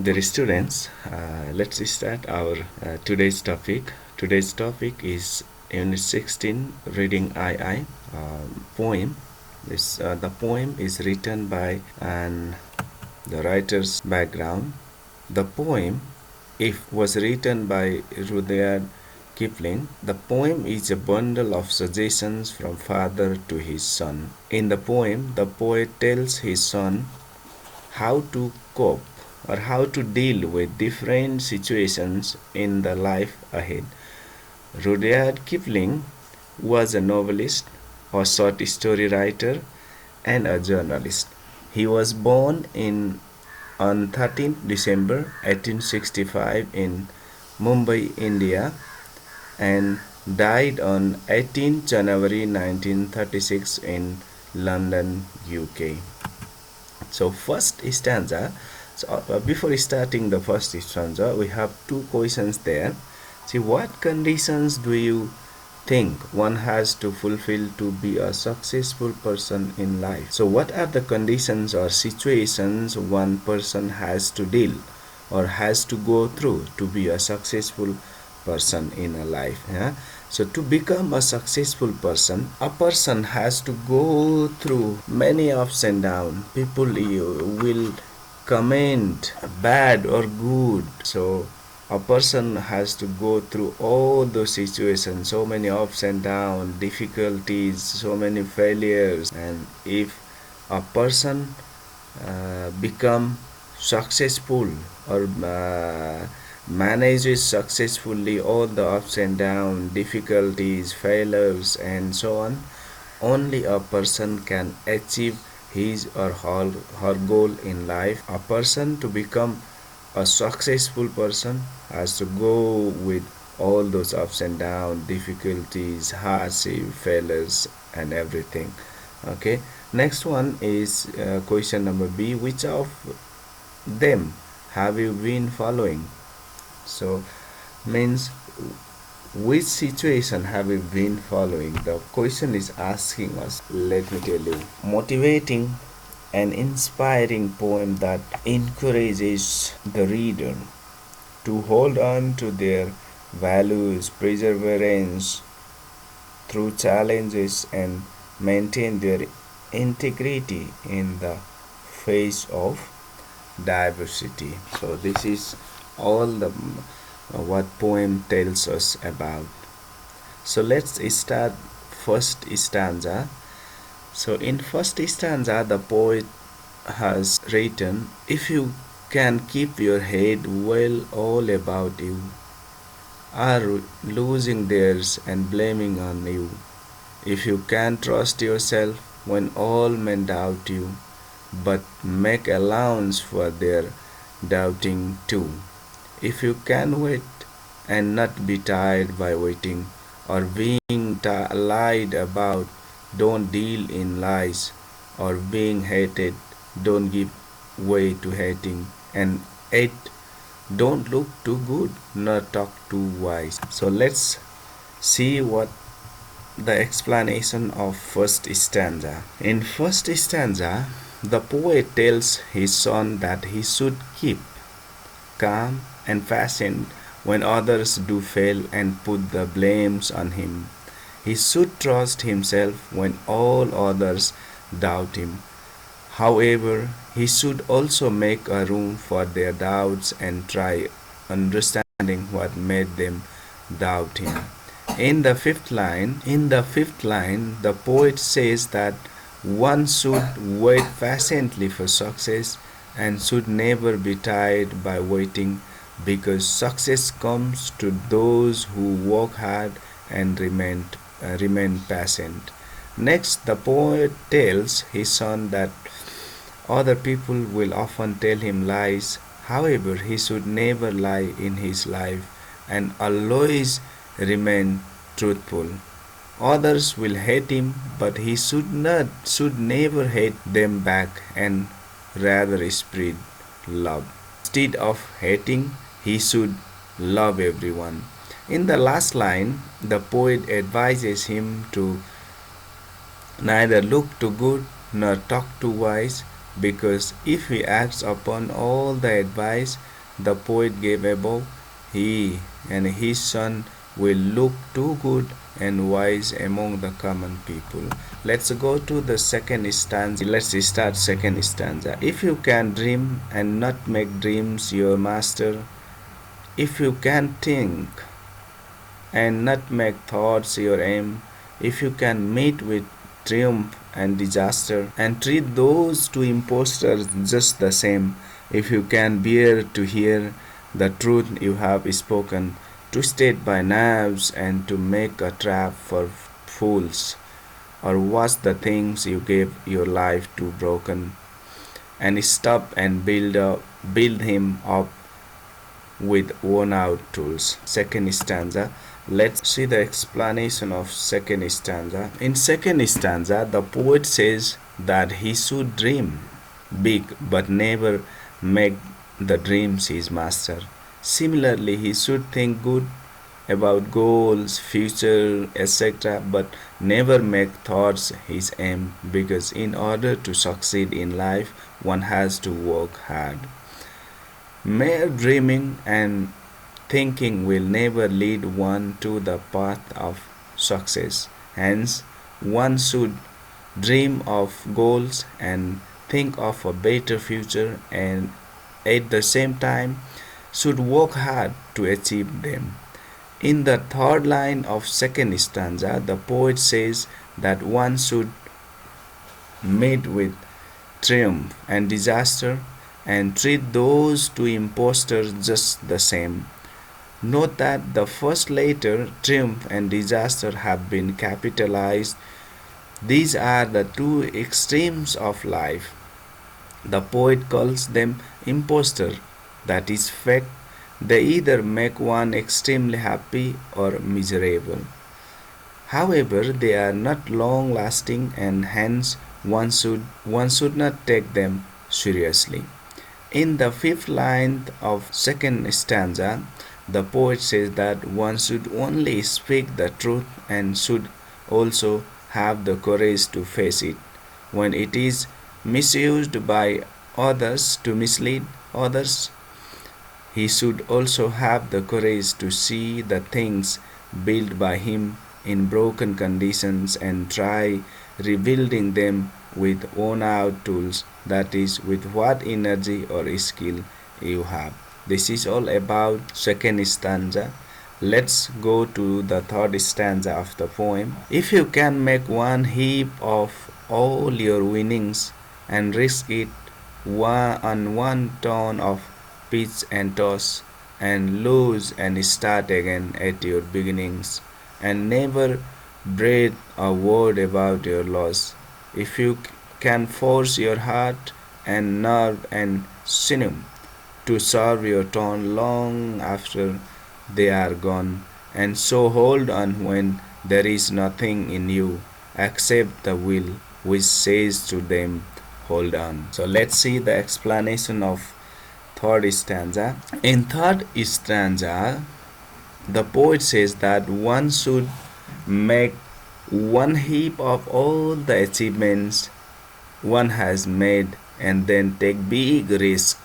Dear students, let's start our today's topic. Today's topic is Unit 16, Reading II poem. The poem is written by and the writer's background. The poem, if was written by Rudyard Kipling. The poem is a bundle of suggestions from father to his son. In the poem, the poet tells his son how to cope or how to deal with different situations in the life ahead. Rudyard Kipling was a novelist, a short story writer, and a journalist. He was born on 13th December 1865 in Mumbai, India, and died on 18th January 1936 in London, UK. So first stanza. Before starting the first stanza, we have two questions there. See, what conditions do you think one has to fulfill to be a successful person in life? So what are the conditions or situations one person has to deal or has to go through to be a successful person in a life? Yeah? So to become a successful person, a person has to go through many ups and downs. People will comment bad or good. So a person has to go through all those situations, so many ups and downs, difficulties, so many failures. And if a person become successful or manages successfully all the ups and downs, difficulties, failures, and so on, only a person can achieve his or her goal in life. A person to become a successful person has to go with all those ups and downs, difficulties, hardship, failures, and everything. Okay. Next one is question number B. Which of them have you been following? So means which situation have you been following? The question is asking us. Let me tell you. Motivating and inspiring poem that encourages the reader to hold on to their values, perseverance through challenges, and maintain their integrity in the face of diversity. So this is all the what poem tells us about. So let's start first stanza. So in first stanza, the poet has written, if you can keep your head well, all about you are losing theirs and blaming on you. If you can trust yourself when all men doubt you, but make allowance for their doubting too. If you can wait and not be tired by waiting or being lied about, don't deal in lies, or being hated, don't give way to hating, and 8, don't look too good nor talk too wise. So let's see what the explanation of first stanza. In first stanza, the poet tells his son that he should keep calm and patient when others do fail and put the blames on him. He should trust himself when all others doubt him. However, he should also make a room for their doubts and try understanding what made them doubt him. In the fifth line, the poet says that one should wait patiently for success and should never be tired by waiting, because success comes to those who work hard and remain patient. Next, the poet tells his son that other people will often tell him lies. However, he should never lie in his life and always remain truthful. Others will hate him, but he should never hate them back and rather spread love. Instead of hating, he should love everyone. In the last line, the poet advises him to neither look too good nor talk too wise, because if he acts upon all the advice the poet gave above, he and his son will look too good and wise among the common people. Let's go to the second stanza. Let's start second stanza. If you can dream and not make dreams your master, if you can think and not make thoughts your aim, if you can meet with triumph and disaster and treat those two impostors just the same, if you can bear to hear the truth you have spoken, twisted by knaves and to make a trap for fools, or watch the things you gave your life to broken, and stop and build him up with worn out tools. Second stanza. Let's see the explanation of second stanza. In second stanza, the poet says that he should dream big but never make the dreams his master. Similarly, he should think good about goals, future, etc., but never make thoughts his aim, because in order to succeed in life, one has to work hard. Mere dreaming and thinking will never lead one to the path of success. Hence, one should dream of goals and think of a better future, and at the same time should work hard to achieve them. In the third line of second stanza, the poet says that one should meet with triumph and disaster and treat those two impostors just the same. Note that the first letter, triumph and disaster, have been capitalized. These are the two extremes of life. The poet calls them impostor, that is fake. They either make one extremely happy or miserable. However, they are not long lasting, and hence one should not take them seriously. In the fifth line of second stanza, the poet says that one should only speak the truth and should also have the courage to face it when it is misused by others to mislead others. He should also have the courage to see the things built by him in broken conditions and try rebuilding them with worn out tools, that is, with what energy or skill you have. This is all about second stanza. Let's go to the third stanza of the poem. If you can make one heap of all your winnings and risk it on one ton of pitch and toss, and lose and start again at your beginnings, and never breathe a word about your loss. If you can force your heart and nerve and sinew to serve your turn long after they are gone, and so hold on when there is nothing in you except the will which says to them, hold on. So let's see the explanation of third stanza. In third stanza, the poet says that one should make one heap of all the achievements one has made and then take big risks.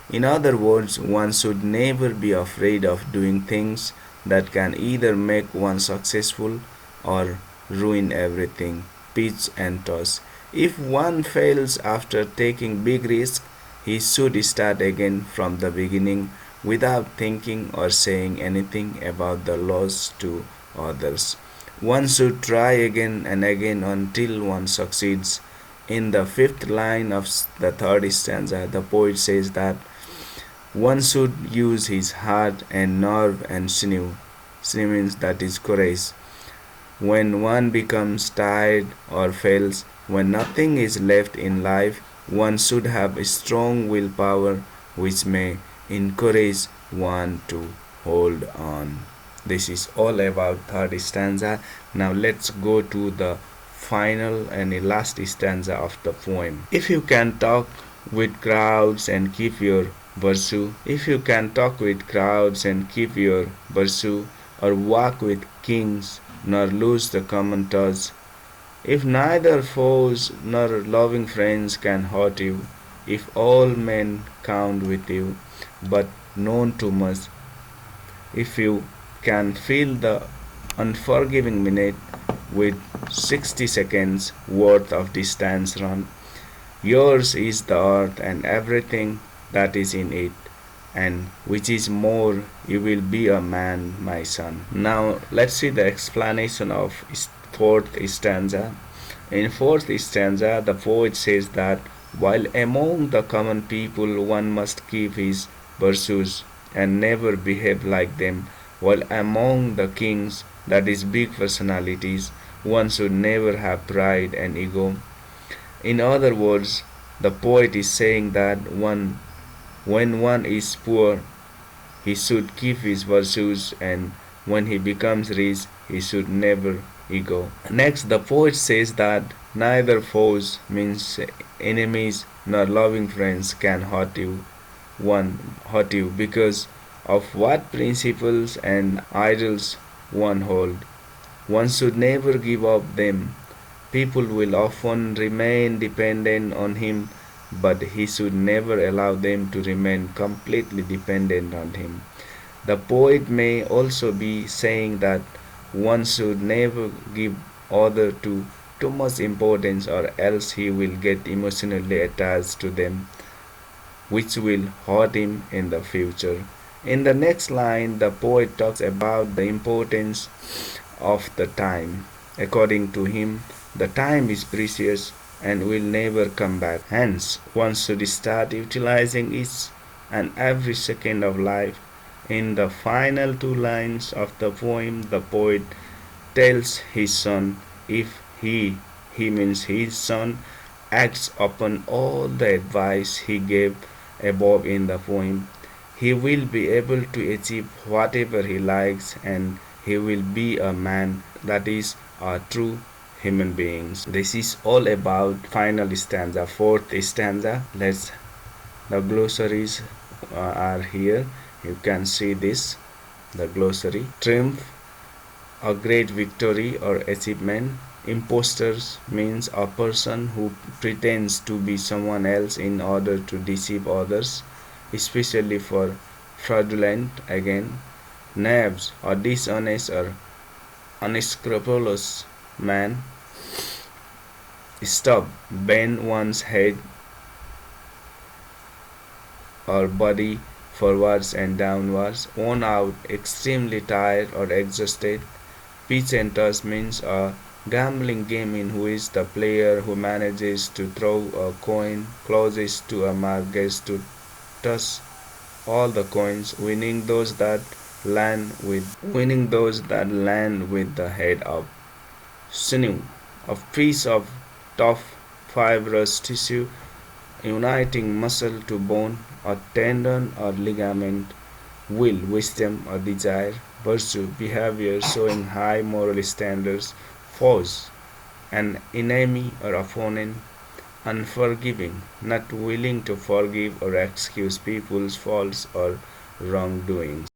In other words, one should never be afraid of doing things that can either make one successful or ruin everything. Pitch and toss. If one fails after taking big risks, he should start again from the beginning without thinking or saying anything about the loss to others. One should try again and again until one succeeds. In the fifth line of the third stanza, the poet says that one should use his heart and nerve and sinew. Sinew means that is courage. When one becomes tired or fails, when nothing is left in life, one should have a strong willpower which may encourage one to hold on. This is all about third stanza. Now let's go to the final and the last stanza of the poem. If you can talk with crowds and keep your virtue, if you can talk with crowds and keep your virtue, or walk with kings nor lose the common touch, if neither foes nor loving friends can hurt you, if all men count with you, but none too much. If you can fill the unforgiving minute with 60 seconds worth of distance run, yours is the earth and everything that is in it, and which is more, you will be a man, my son. Now let's see the explanation of fourth stanza. In fourth stanza, the poet says that while among the common people one must keep his virtues and never behave like them, while among the kings, that is big personalities, one should never have pride and ego. In other words, the poet is saying that when one is poor, he should keep his virtues, and when he becomes rich, he should never ego. Next, the poet says that neither foes, means enemies, nor loving friends can hurt you because of what principles and idols one hold. One should never give up them. People will often remain dependent on him, but he should never allow them to remain completely dependent on him. The poet may also be saying that one should never give other to too much importance, or else he will get emotionally attached to them, which will hurt him in the future. In the next line, the poet talks about the importance of the time. According to him, the time is precious and will never come back. Hence, one should start utilizing each and every second of life. In the final two lines of the poem, the poet tells his son, if he means his son, acts upon all the advice he gave above in the poem, he will be able to achieve whatever he likes, and he will be a man, that is, a true human beings. This is all about final stanza, fourth stanza. The glossaries are here. You can see this, the glossary. Triumph, a great victory or achievement. Impostors means a person who pretends to be someone else in order to deceive others, especially for fraudulent again. Knaves, a dishonest or unscrupulous man. Stop, bend one's head or body forwards and downwards. Worn out, extremely tired or exhausted. Pitch and toss means a gambling game in which the player who manages to throw a coin closest to a mark gets to toss all the coins, winning those that land with the head up. Sinew, a piece of tough fibrous tissue uniting muscle to bone, a tendon or ligament. Will, wisdom or desire. Virtue, behavior showing high moral standards. Foes, an enemy or opponent. Unforgiving, not willing to forgive or excuse people's faults or wrongdoings.